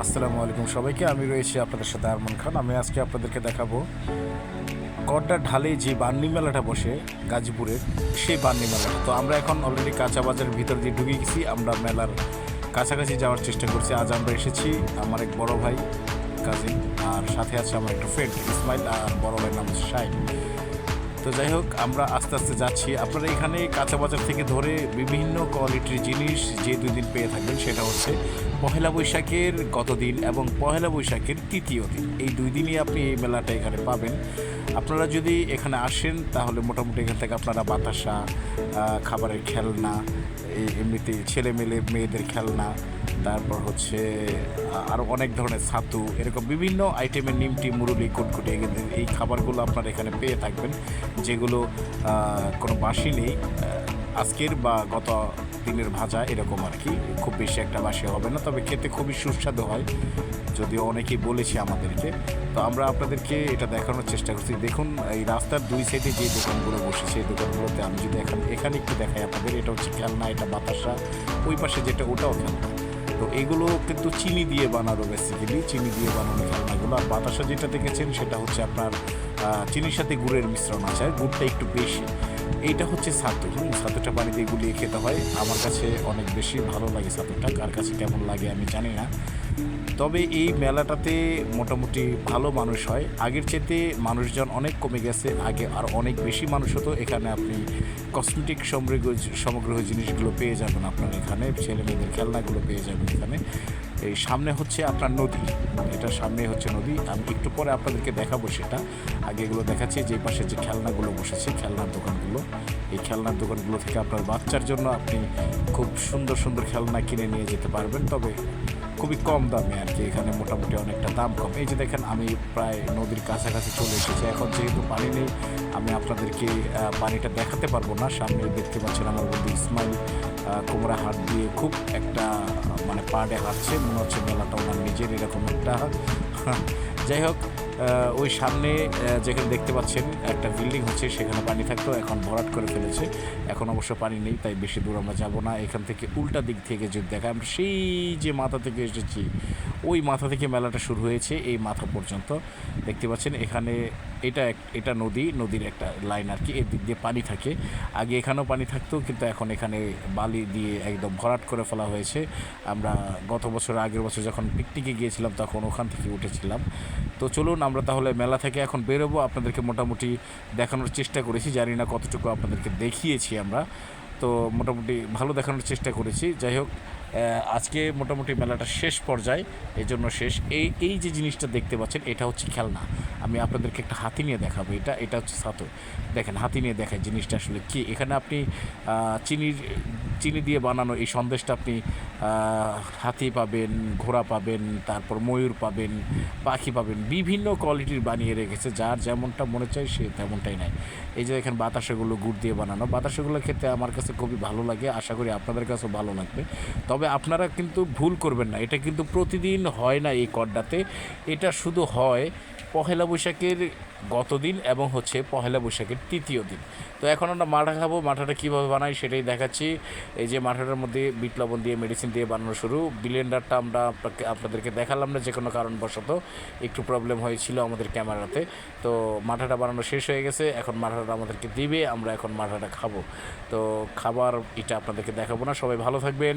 আসসালামু আলাইকুম সবাইকে। আমি রয়েছি আপনাদের সাথে আরমান খান। আমি আজকে আপনাদেরকে দেখাবো গড়দার ঢালে যে বার্নি মেলাটা বসে গাজীপুরের, সেই বার্নি মেলাটা। তো আমরা এখন অলরেডি কাঁচা বাজারের ভিতর দিয়ে ঢুকে গেছি। আমরা মেলার কাছাকাছি যাওয়ার চেষ্টা করছি। আজ আমরা এসেছি আমার এক বড় ভাই, কাজিন, আর সাথে আছে আমার একটা ফ্রেন্ড ইসমাইল, আর বড় ভাইয়ের নাম হচ্ছে শাইন। তো যাই হোক, আমরা আস্তে আস্তে যাচ্ছি। আপনারা এখানে কাঁচা বাজার থেকে ধরে বিভিন্ন কোয়ালিটির জিনিস যে 2 দিন পেয়ে থাকবেন, সেটা হচ্ছে পহেলা বৈশাখের গত দিন এবং পহেলা বৈশাখের তৃতীয় দিন। এই 2 দিনই আপনি এই মেলাটা এখানে পাবেন। আপনারা যদি এখানে আসেন তাহলে মোটামুটি এখান থেকে আপনারা বাতাসা, খাবারের খেলনা, এমনিতে ছেলে মেয়েদের খেলনা, তারপর হচ্ছে আরও অনেক ধরনের ছাতু, এরকম বিভিন্ন আইটেমের নিমটি, মুরুলি, কুটকুটি, এই খাবারগুলো আপনারা এখানে পেয়ে থাকবেন, যেগুলো কোনো বাসি নেই। আজকের বা গত দিনের ভাজা এরকম আর কি, খুব বেশি একটা বাসি হবে না, তবে খেতে খুবই সুস্বাদু হয়, যদিও অনেকেই বলেছে আমাদেরকে। তো আমরা আপনাদেরকে এটা দেখানোর চেষ্টা করছি। দেখুন, এই রাস্তার 2 সাইডে যে দোকানগুলো বসেছে, এই দোকানগুলোতে আমি যদি এখানে একটু দেখাই আপনাদের, এটা হচ্ছে খেলনা, এটা বাতাসা, ওই পাশে যেটা ওটাও খেলনা। তো এগুলো কিন্তু চিনি দিয়ে বানানো, বেসিক্যালি চিনি দিয়ে বানানো খেলনাগুলো। আর বাতাসা যেটা দেখেছেন সেটা হচ্ছে আপনার চিনির সাথে গুড়ের মিশ্রণ আছে, গুড়টা একটু বেশি। এইটা হচ্ছে ছাতু। ছাতুটা পানি দিয়ে গুলিয়ে খেতে হয়। আমার কাছে অনেক বেশি ভালো লাগে ছাতুটা, কার কাছে কেমন লাগে আমি জানি না। তবে এই মেলাটাতে মোটামুটি ভালো মানুষ হয়, আগের চেয়ে মানুষজন অনেক কমে গেছে। আগে আর অনেক বেশি মানুষ হতো। এখানে আপনি কসমেটিক সমগ্র জিনিসগুলো পেয়ে যাবেন, আপনার এখানে ছেলে মেয়েদের খেলনাগুলো পেয়ে যাবেন এখানে। এই সামনে হচ্ছে আপনার নদী, এটার সামনে হচ্ছে নদী। আমি একটু পরে আপনাদেরকে দেখাবো সেটা। আগে এগুলো দেখাচ্ছি, যে পাশে যে খেলনাগুলো বসেছে, খেলনার দোকানগুলো। এই খেলনার দোকানগুলো থেকে আপনার বাচ্চার জন্য আপনি খুব সুন্দর সুন্দর খেলনা কিনে নিয়ে যেতে পারবেন, তবে খুবই কম দামে আর কি। এখানে মোটামুটি অনেকটা দাম কম। এই যে দেখেন, আমি প্রায় নদীর কাছাকাছি চলে এসেছি। এখন যেহেতু পানি নেই, আমি আপনাদেরকে পানিটা দেখাতে পারবো না। সামনে দেখতে পাচ্ছেন আমার বন্ধু ইসমাইল কোমরা হাট দিয়ে খুব একটা মানে পাড়ে হাঁটছে, মনে হচ্ছে মেলাটা ওনার নিজের, এরকম একটা। যাই হোক, ওই সামনে যেখানে দেখতে পাচ্ছেন একটা বিল্ডিং হচ্ছে, সেখানে পানি থাকতো, এখন ভরাট করে ফেলেছে। এখন অবশ্য পানি নেই, তাই বেশি দূর আমরা যাবো না। এখান থেকে উল্টা দিক থেকে যদি দেখা, আমরা সেই যে মাথা থেকে এসেছি, ওই মাথা থেকে মেলাটা শুরু হয়েছে, এই মাথা পর্যন্ত দেখতে পাচ্ছেন। এখানে এটা নদীর একটা লাইন আর কি, এর দিক দিয়ে পানি থাকে। আগে এখানেও পানি থাকতো, কিন্তু এখন এখানে বালি দিয়ে একদম ভরাট করে ফেলা হয়েছে। আমরা গত বছর, আগের বছর যখন পিকনিকে গিয়েছিলাম, তখন ওখান থেকে উঠেছিলাম। তো চলুন আমরা তাহলে মেলা থেকে এখন বেরোবো। আপনাদেরকে মোটামুটি দেখানোর চেষ্টা করেছি, জানি না কতটুকু আপনাদেরকে দেখিয়েছি আমরা। তো মোটামুটি ভালো দেখানোর চেষ্টা করেছি। যাই হোক, আজকে মোটামুটি মেলাটা শেষ পর্যায়ে, এই জন্য শেষ। এই যে জিনিসটা দেখতে পাচ্ছেন, এটা হচ্ছে খেলনা। আমি আপনাদেরকে একটা হাতি নিয়ে দেখাবো। এটা হচ্ছে ছাতু। দেখেন, হাতি নিয়ে দেখায় জিনিসটা আসলে কি। এখানে আপনি চিনি দিয়ে বানানো এই সন্দেশটা আপনি হাতি পাবেন, ঘোড়া পাবেন, তারপর ময়ূর পাবেন, পাখি পাবেন, বিভিন্ন কোয়ালিটির বানিয়ে রেখেছে। যার যেমনটা মনে চায় সে তেমনটাই নেয়। এই যে এখানে বাতাসাগুলো গুড় দিয়ে বানানো, বাতাসাগুলো খেতে আমার কাছে খুবই ভালো লাগে, আশা করি আপনাদের কাছেও ভালো লাগবে। তবে আপনারা কিন্তু ভুল করবেন না, এটা কিন্তু প্রতিদিন হয় না এই কড্ডাতে। এটা শুধু হয় পহেলা বৈশাখের গত দিন এবং হচ্ছে পহেলা বৈশাখের তৃতীয় দিন। তো এখন আমরা মাঠা খাবো। মাঠাটা কীভাবে বানাই সেটাই দেখাচ্ছি। এই যে মাঠাটার মধ্যে বিট লবণ দিয়ে, মেডিসিন দিয়ে বানানো শুরু। ব্লেন্ডারটা আমরা আপনাদেরকে দেখালাম না, যে কোনো কারণবশত একটু প্রবলেম হয়েছিল আমাদের ক্যামেরাতে। তো মাঠাটা বানানো শেষ হয়ে গেছে, এখন মাঠাটা আমাদেরকে দিবে, আমরা এখন মাঠাটা খাবো। তো খাবার এটা আপনাদেরকে দেখাবো না। সবাই ভালো থাকবেন।